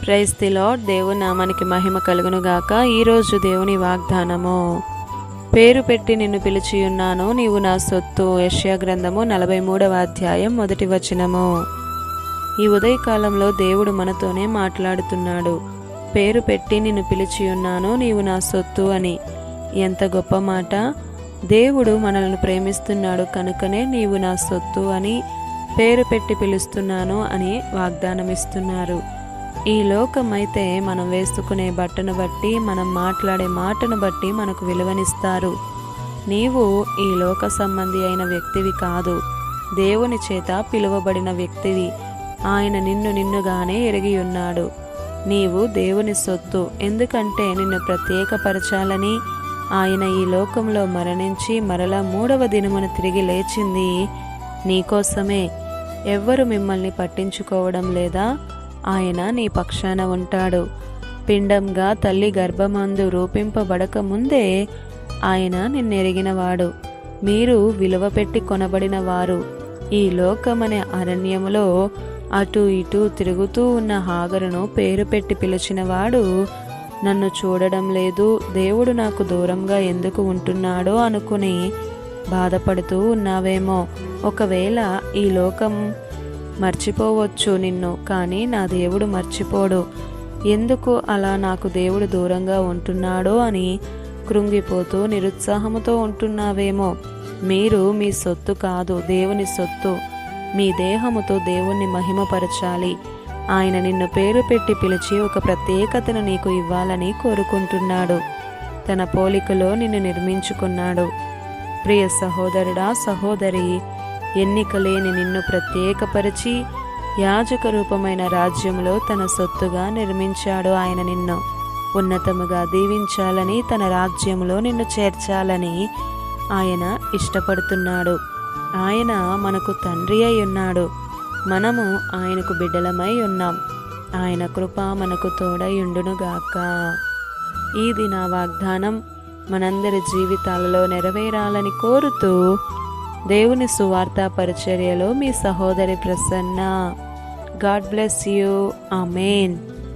Praise the lord. దేవుని నామానికి మహిమ కలుగును గాక. ఈరోజు దేవుని వాగ్దానము, పేరు పెట్టి నిన్ను పిలిచి ఉన్నాను, నీవు నా సొత్తు. యెషయా గ్రంథము 43వ అధ్యాయం 1వ వచనము. ఈ ఉదయకాలంలో దేవుడు మనతోనే మాట్లాడుతున్నాడు. పేరు పెట్టి నిన్ను పిలిచి ఉన్నాను, నీవు నా సొత్తు అని. ఎంత గొప్ప మాట! దేవుడు మనల్ని ప్రేమిస్తున్నాడు కనుకనే నీవు నా సొత్తు అని పేరు పెట్టి పిలుస్తున్నాను అని వాగ్దానమిస్తున్నారు. ఈ లోకమైతే మనం వేసుకునే బట్టను బట్టి, మనం మాట్లాడే మాటను బట్టి మనకు విలువనిస్తారు. నీవు ఈ లోక సంబంధి అయిన వ్యక్తివి కాదు, దేవుని చేత పిలువబడిన వ్యక్తివి. ఆయన నిన్నుగానే ఎరిగి ఉన్నాడు. నీవు దేవుని సొత్తు. ఎందుకంటే నిన్ను ప్రత్యేకపరచాలని ఆయన ఈ లోకంలో మరణించి మరలా 3వ దినమున తిరిగి లేచింది నీకోసమే. ఎవ్వరు మిమ్మల్ని పట్టించుకోవడం లేదా? ఆయన నీ పక్షాన ఉంటాడు. పిండంగా తల్లి గర్భమందు రూపింపబడక ముందే ఆయన నిన్నెరిగినవాడు. మీరు విలువ పెట్టి కొనబడిన వారు. ఈ లోకమనే అరణ్యములో అటు ఇటు తిరుగుతూ ఉన్న హాగరును పేరు పెట్టి పిలిచినవాడు నన్ను చూడడం లేదు, దేవుడు నాకు దూరంగా ఎందుకు ఉంటున్నాడో అనుకుని బాధపడుతూ ఉన్నావేమో. ఒకవేళ ఈ లోకం మర్చిపోవచ్చు నిన్ను, కానీ నా దేవుడు మర్చిపోడు. ఎందుకు అలా నాకు దేవుడు దూరంగా ఉంటున్నాడో అని కృంగిపోతూ నిరుత్సాహముతో ఉంటున్నావేమో. మీరు మీ సొత్తు కాదు, దేవుని సొత్తు. మీ దేహముతో దేవుణ్ణి మహిమపరచాలి. ఆయన నిన్ను పేరు పెట్టి పిలిచి ఒక ప్రత్యేకతను నీకు ఇవ్వాలని కోరుకుంటున్నాడు. తన పోలికలో నిన్ను నిర్మించుకున్నాడు. ప్రియ సహోదరుడా, సహోదరి, ఎన్నిక లేని నిన్ను ప్రత్యేకపరిచి యాజక రూపమైన రాజ్యంలో తన సొత్తుగా నిర్మించాడు. ఆయన నిన్ను ఉన్నతముగా దీవించాలని, తన రాజ్యంలో నిన్ను చేర్చాలని ఆయన ఇష్టపడుతున్నాడు. ఆయన మనకు తండ్రి అయి ఉన్నాడు. మనము ఆయనకు బిడ్డలమై ఉన్నాం. ఆయన కృప మనకు తోడయుండునుగాక. ఈ దిన వాగ్దానం మనందరి జీవితాలలో నెరవేరాలని కోరుతూ దేవుని సువార్త పరిచర్యలో మీ సహోదరి Prasanna. God bless you. Amen.